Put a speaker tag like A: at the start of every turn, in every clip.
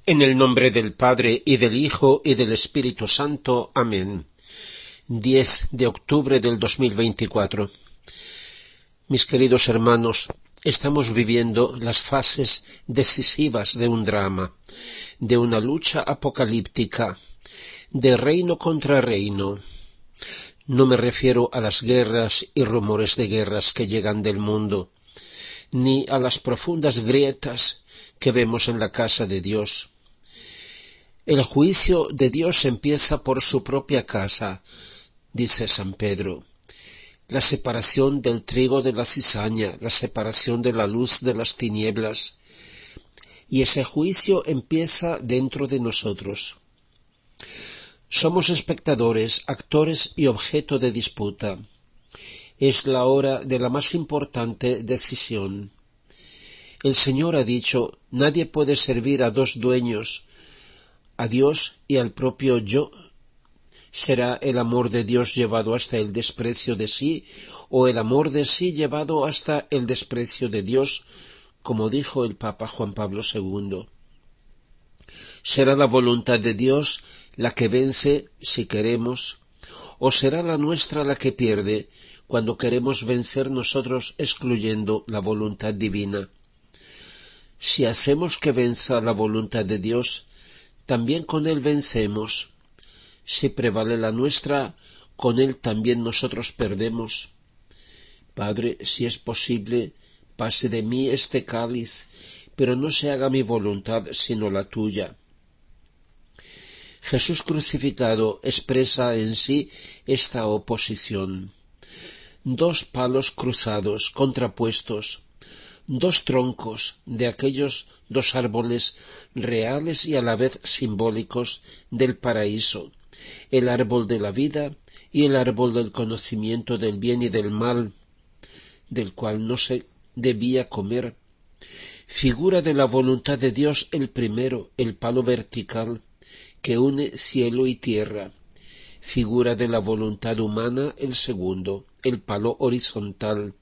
A: En el nombre del Padre, y del Hijo, y del Espíritu Santo. Amén. 10 de octubre del 2024. Mis queridos hermanos, estamos viviendo las fases decisivas de un drama, de una lucha apocalíptica, de reino contra reino. No me refiero a las guerras y rumores de guerras que llegan del mundo, ni a las profundas grietas que vemos en la casa de Dios. El juicio de Dios empieza por su propia casa, dice San Pedro. La separación del trigo de la cizaña, la separación de la luz de las tinieblas. Y ese juicio empieza dentro de nosotros. Somos espectadores, actores y objeto de disputa. Es la hora de la más importante decisión. El Señor ha dicho: nadie puede servir a dos dueños, a Dios y al propio yo. ¿Será el amor de Dios llevado hasta el desprecio de sí, o el amor de sí llevado hasta el desprecio de Dios, como dijo el Papa Juan Pablo II? ¿Será la voluntad de Dios la que vence si queremos, o será la nuestra la que pierde cuando queremos vencer nosotros excluyendo la voluntad divina? Si hacemos que venza la voluntad de Dios, también con Él vencemos. Si prevale la nuestra, con Él también nosotros perdemos. Padre, si es posible, pase de mí este cáliz, pero no se haga mi voluntad sino la tuya. Jesús crucificado expresa en sí esta oposición. Dos palos cruzados, contrapuestos, dos troncos de aquellos dos árboles reales y a la vez simbólicos del paraíso, el árbol de la vida y el árbol del conocimiento del bien y del mal, del cual no se debía comer. Figura de la voluntad de Dios el primero, el palo vertical, que une cielo y tierra. Figura de la voluntad humana el segundo, el palo horizontal,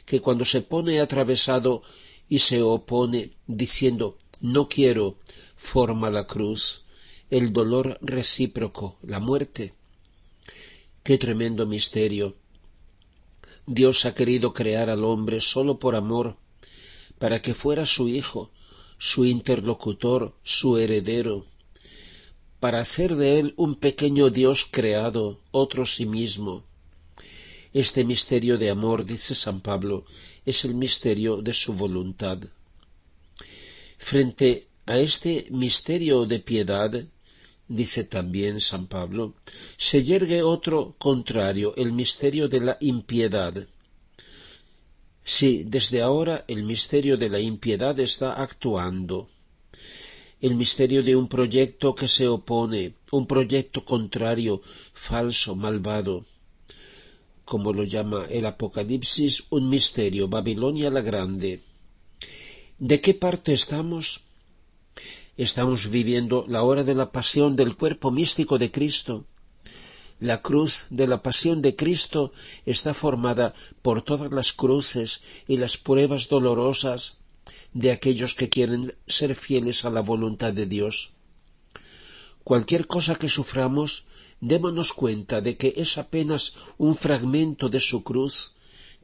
A: que cuando se pone atravesado y se opone diciendo no quiero, forma la cruz, el dolor recíproco, la muerte. ¡Qué tremendo misterio! Dios ha querido crear al hombre sólo por amor, para que fuera su hijo, su interlocutor, su heredero, para hacer de él un pequeño Dios creado, otro sí mismo. Este misterio de amor, dice San Pablo, es el misterio de su voluntad. Frente a este misterio de piedad, dice también San Pablo, se yergue otro contrario, el misterio de la impiedad. Sí, desde ahora el misterio de la impiedad está actuando. El misterio de un proyecto que se opone, un proyecto contrario, falso, malvado. Como lo llama el Apocalipsis, un misterio, Babilonia la Grande. ¿De qué parte estamos? Estamos viviendo la hora de la pasión del cuerpo místico de Cristo. La cruz de la pasión de Cristo está formada por todas las cruces y las pruebas dolorosas de aquellos que quieren ser fieles a la voluntad de Dios. Cualquier cosa que suframos, démonos cuenta de que es apenas un fragmento de su cruz,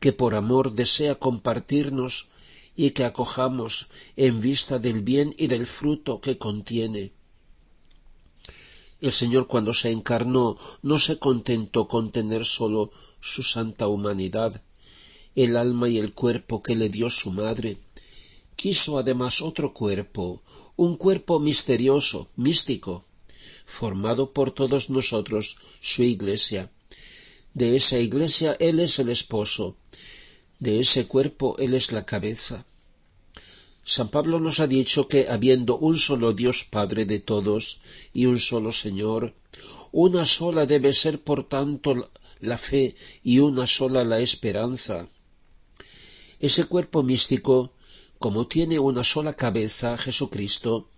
A: que por amor desea compartirnos y que acojamos en vista del bien y del fruto que contiene. El Señor, cuando se encarnó, no se contentó con tener sólo su santa humanidad, el alma y el cuerpo que le dio su madre. Quiso además otro cuerpo, un cuerpo misterioso, místico, formado por todos nosotros, su Iglesia. De esa Iglesia Él es el esposo, de ese cuerpo Él es la cabeza. San Pablo nos ha dicho que, habiendo un solo Dios Padre de todos y un solo Señor, una sola debe ser por tanto la fe y una sola la esperanza. Ese cuerpo místico, como tiene una sola cabeza, Jesucristo,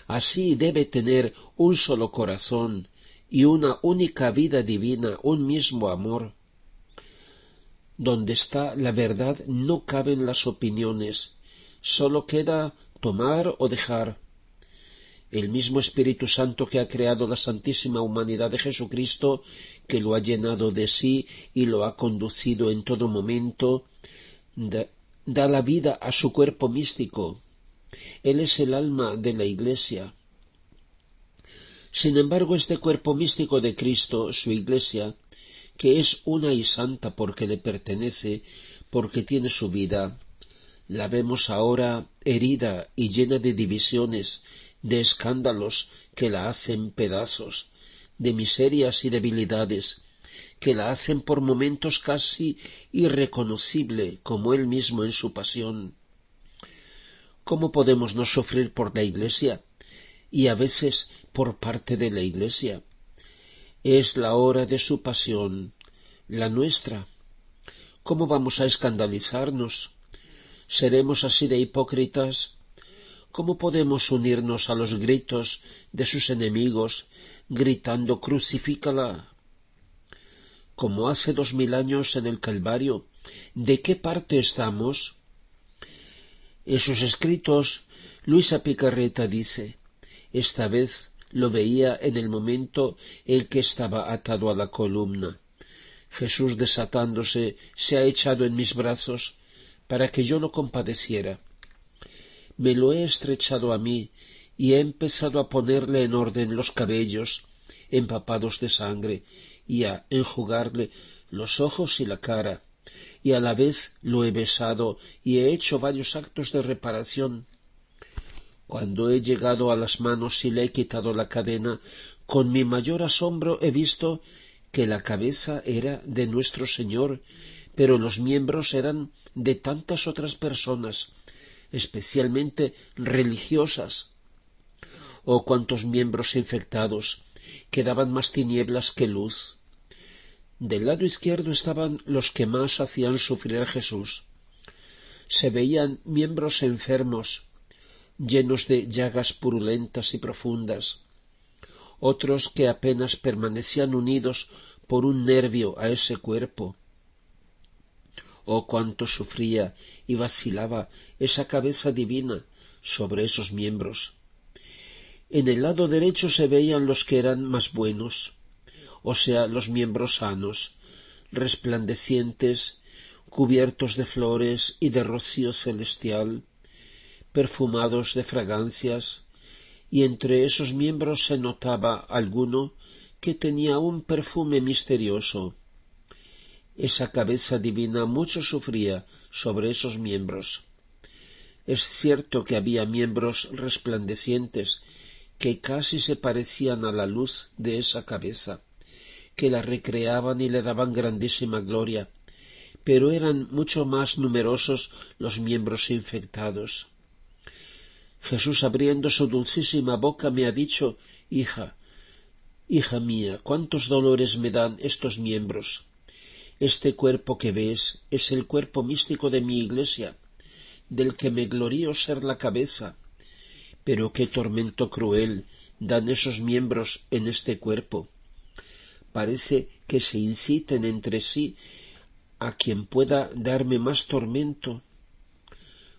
A: así debe tener un solo corazón y una única vida divina, un mismo amor. Donde está la verdad no caben las opiniones, sólo queda tomar o dejar. el mismo Espíritu Santo que ha creado la santísima humanidad de Jesucristo, que lo ha llenado de sí y lo ha conducido en todo momento, da la vida a su cuerpo místico. Él es el alma de la Iglesia. Sin embargo, este cuerpo místico de Cristo, su Iglesia, que es una y santa porque le pertenece, porque tiene su vida, la vemos ahora herida y llena de divisiones, de escándalos que la hacen pedazos, de miserias y debilidades, que la hacen por momentos casi irreconocible, como él mismo en su pasión. ¿Cómo podemos no sufrir por la Iglesia? Y a veces por parte de la Iglesia. Es la hora de su pasión, la nuestra. ¿Cómo vamos a escandalizarnos? ¿Seremos así de hipócritas? ¿Cómo podemos unirnos a los gritos de sus enemigos, gritando «Crucifícala»? Como hace 2000 años en el Calvario, ¿de qué parte estamos? En sus escritos, Luisa Picarreta dice: esta vez lo veía en el momento en que estaba atado a la columna. Jesús, desatándose, se ha echado en mis brazos para que yo lo compadeciera. Me lo he estrechado a mí y he empezado a ponerle en orden los cabellos empapados de sangre y a enjugarle los ojos y la cara, y a la vez lo he besado y he hecho varios actos de reparación. Cuando he llegado a las manos y le he quitado la cadena, con mi mayor asombro he visto que la cabeza era de nuestro Señor, pero los miembros eran de tantas otras personas, especialmente religiosas. Oh, cuántos miembros infectados, que daban más tinieblas que luz. Del lado izquierdo estaban los que más hacían sufrir a Jesús. Se veían miembros enfermos, llenos de llagas purulentas y profundas, otros que apenas permanecían unidos por un nervio a ese cuerpo. Oh, cuánto sufría y vacilaba esa cabeza divina sobre esos miembros. En el lado derecho se veían los que eran más buenos, o sea, los miembros sanos, resplandecientes, cubiertos de flores y de rocío celestial, perfumados de fragancias, y entre esos miembros se notaba alguno que tenía un perfume misterioso. Esa cabeza divina mucho sufría sobre esos miembros. Es cierto que había miembros resplandecientes que casi se parecían a la luz de esa cabeza, que la recreaban y le daban grandísima gloria, pero eran mucho más numerosos los miembros infectados. Jesús, abriendo su dulcísima boca, me ha dicho: hija mía, cuántos dolores me dan estos miembros. Este cuerpo que ves es el cuerpo místico de mi Iglesia, del que me glorío ser la cabeza. Pero qué tormento cruel dan esos miembros en este cuerpo. Parece que se inciten entre sí a quien pueda darme más tormento.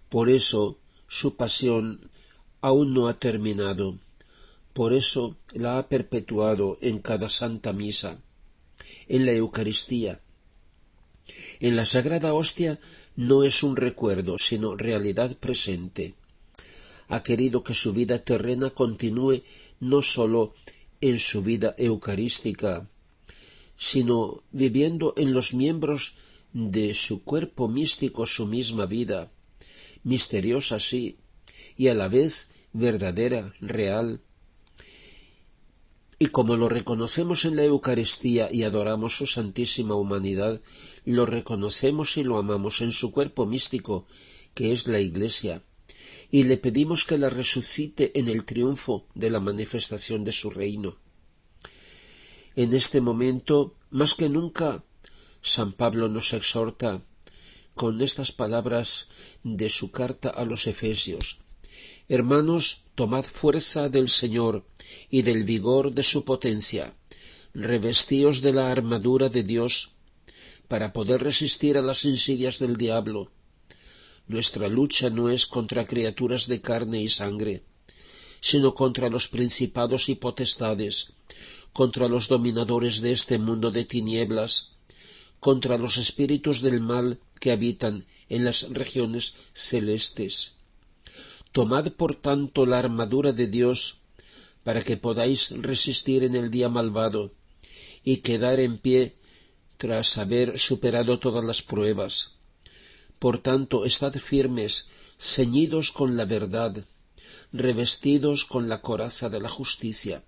A: Por eso su pasión aún no ha terminado. Por eso la ha perpetuado en cada santa misa, en la Eucaristía. En la Sagrada Hostia no es un recuerdo, sino realidad presente. Ha querido que su vida terrena continúe no sólo en su vida eucarística, sino viviendo en los miembros de su cuerpo místico su misma vida, misteriosa sí, y a la vez verdadera, real. Y como lo reconocemos en la Eucaristía y adoramos su santísima humanidad, lo reconocemos y lo amamos en su cuerpo místico, que es la Iglesia, y le pedimos que la resucite en el triunfo de la manifestación de su reino. En este momento, más que nunca, San Pablo nos exhorta con estas palabras de su carta a los Efesios: Hermanos, tomad fuerza del Señor y del vigor de su potencia, revestíos de la armadura de Dios, para poder resistir a las insidias del diablo. Nuestra lucha no es contra criaturas de carne y sangre, sino contra los principados y potestades, contra los dominadores de este mundo de tinieblas, contra los espíritus del mal que habitan en las regiones celestes. Tomad por tanto la armadura de Dios, para que podáis resistir en el día malvado, y quedar en pie tras haber superado todas las pruebas. Por tanto, estad firmes, ceñidos con la verdad, revestidos con la coraza de la justicia,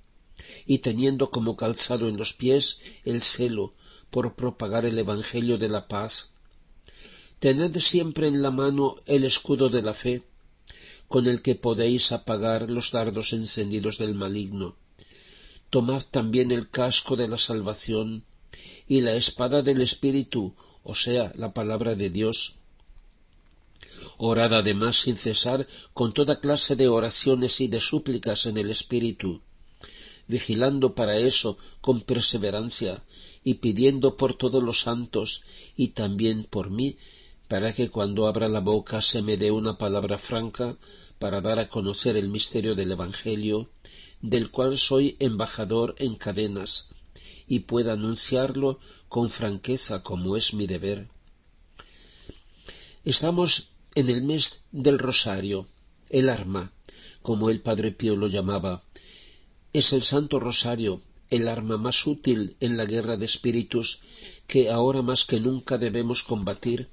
A: y teniendo como calzado en los pies el celo por propagar el evangelio de la paz. Tened siempre en la mano el escudo de la fe, con el que podéis apagar los dardos encendidos del maligno. Tomad también el casco de la salvación y la espada del Espíritu, o sea, la palabra de Dios. Orad además sin cesar con toda clase de oraciones y de súplicas en el Espíritu, vigilando para eso con perseverancia y pidiendo por todos los santos y también por mí, para que cuando abra la boca se me dé una palabra franca para dar a conocer el misterio del Evangelio, del cual soy embajador en cadenas, y pueda anunciarlo con franqueza como es mi deber. Estamos en el mes del Rosario, el arma, como el Padre Pío lo llamaba. Es el Santo Rosario, el arma más útil en la guerra de espíritus que ahora más que nunca debemos combatir.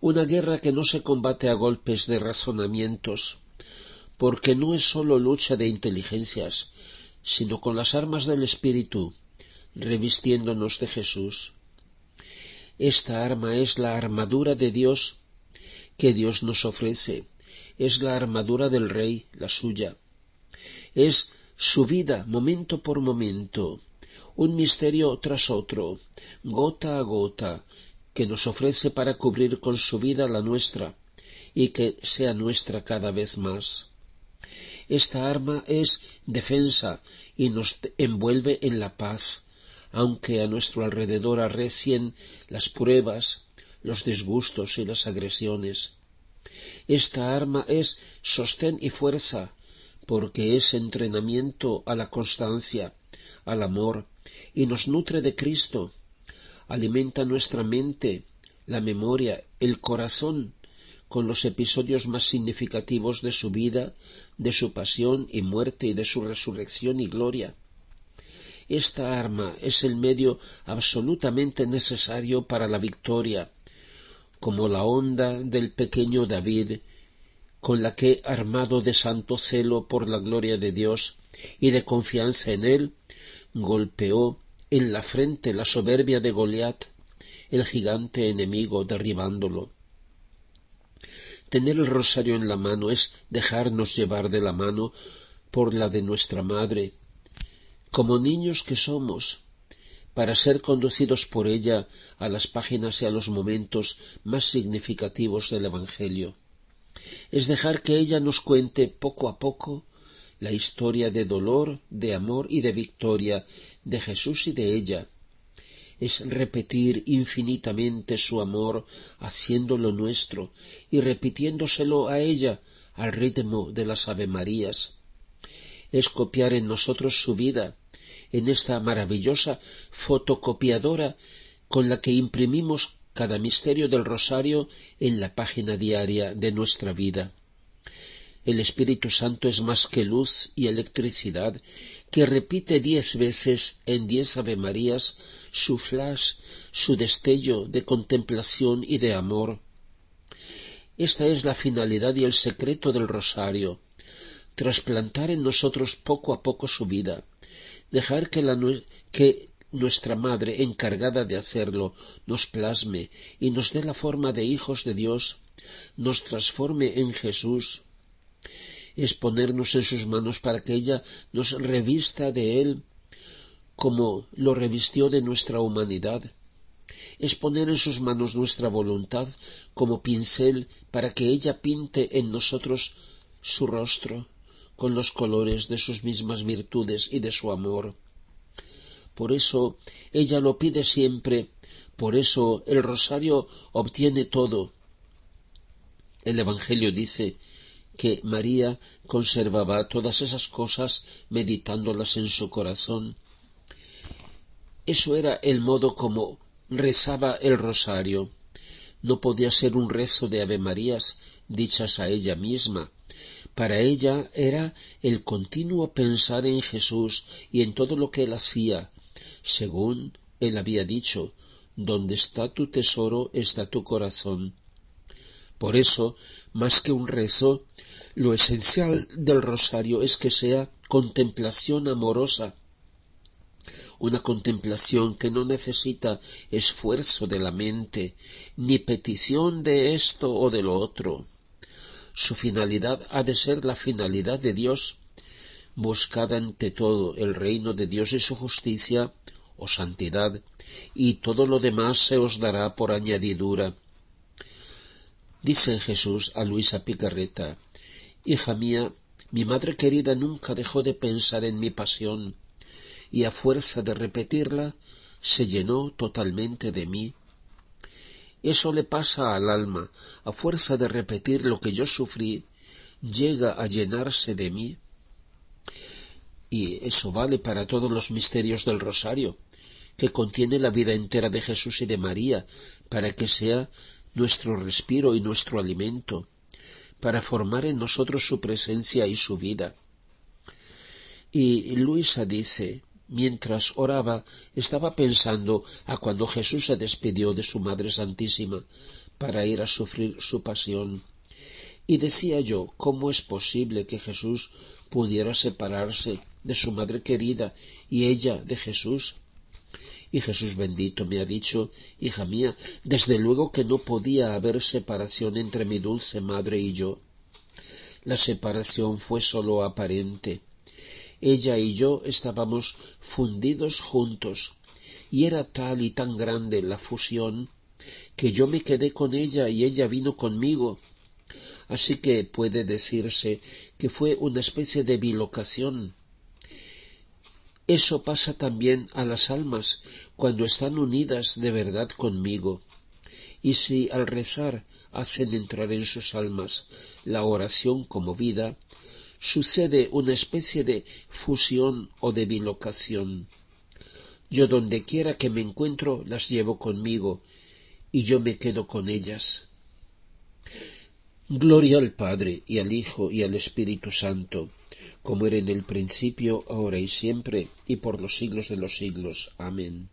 A: Una guerra que no se combate a golpes de razonamientos, porque no es sólo lucha de inteligencias, sino con las armas del Espíritu, revistiéndonos de Jesús. Esta arma es la armadura de Dios que Dios nos ofrece, es la armadura del Rey, la suya. Es su vida, momento por momento, un misterio tras otro, gota a gota, que nos ofrece para cubrir con su vida la nuestra, y que sea nuestra cada vez más. Esta arma es defensa y nos envuelve en la paz, aunque a nuestro alrededor arrecien las pruebas, los disgustos y las agresiones. Esta arma es sostén y fuerza, porque es entrenamiento a la constancia, al amor, y nos nutre de Cristo. Alimenta nuestra mente, la memoria, el corazón, con los episodios más significativos de su vida, de su pasión y muerte y de su resurrección y gloria. Esta arma es el medio absolutamente necesario para la victoria, como la honda del pequeño David, con la que, armado de santo celo por la gloria de Dios y de confianza en él, golpeó en la frente la soberbia de Goliat, el gigante enemigo, derribándolo. Tener el rosario en la mano es dejarnos llevar de la mano por la de nuestra Madre, como niños que somos, para ser conducidos por ella a las páginas y a los momentos más significativos del Evangelio. Es dejar que ella nos cuente poco a poco la historia de dolor, de amor y de victoria de Jesús y de ella. Es repetir infinitamente su amor, haciéndolo nuestro y repitiéndoselo a ella al ritmo de las Avemarías. Es copiar en nosotros su vida, en esta maravillosa fotocopiadora con la que imprimimos cada misterio del rosario en la página diaria de nuestra vida. El Espíritu Santo es más que luz y electricidad, que repite 10 veces en 10 Avemarías su flash, su destello de contemplación y de amor. Esta es la finalidad y el secreto del rosario, trasplantar en nosotros poco a poco su vida, dejar que nuestra Madre, encargada de hacerlo, nos plasme y nos dé la forma de hijos de Dios, nos transforme en Jesús. Es ponernos en sus manos para que ella nos revista de Él como lo revistió de nuestra humanidad. Es poner en sus manos nuestra voluntad como pincel para que ella pinte en nosotros su rostro con los colores de sus mismas virtudes y de su amor. Por eso ella lo pide siempre, por eso el rosario obtiene todo. El Evangelio dice que María conservaba todas esas cosas meditándolas en su corazón. Eso era el modo como rezaba el rosario. No podía ser un rezo de avemarías dichas a ella misma. Para ella era el continuo pensar en Jesús y en todo lo que él hacía, según él había dicho: donde está tu tesoro está tu corazón. Por eso, más que un rezo, lo esencial del rosario es que sea contemplación amorosa, una contemplación que no necesita esfuerzo de la mente, ni petición de esto o de lo otro. Su finalidad ha de ser la finalidad de Dios. Buscad ante todo el reino de Dios y su justicia o santidad, y todo lo demás se os dará por añadidura. Dice Jesús a Luisa Picarreta: hija mía, mi madre querida nunca dejó de pensar en mi pasión, y a fuerza de repetirla se llenó totalmente de mí. Eso le pasa al alma: a fuerza de repetir lo que yo sufrí, llega a llenarse de mí. Y eso vale para todos los misterios del rosario, que contiene la vida entera de Jesús y de María, para que sea nuestro respiro y nuestro alimento, para formar en nosotros su presencia y su vida. Y Luisa dice: mientras oraba, estaba pensando a cuando Jesús se despidió de su Madre Santísima para ir a sufrir su pasión. Y decía yo: ¿cómo es posible que Jesús pudiera separarse de su Madre querida y ella de Jesús? Y Jesús bendito me ha dicho: hija mía, desde luego que no podía haber separación entre mi dulce Madre y yo. La separación fue sólo aparente. Ella y yo estábamos fundidos juntos, y era tal y tan grande la fusión que yo me quedé con ella y ella vino conmigo. Así que puede decirse que fue una especie de bilocación. Eso pasa también a las almas cuando están unidas de verdad conmigo. Y si al rezar hacen entrar en sus almas la oración como vida, sucede una especie de fusión o de bilocación. Yo donde quiera que me encuentro las llevo conmigo y yo me quedo con ellas. Gloria al Padre, y al Hijo, y al Espíritu Santo, como era en el principio, ahora y siempre, y por los siglos de los siglos. Amén.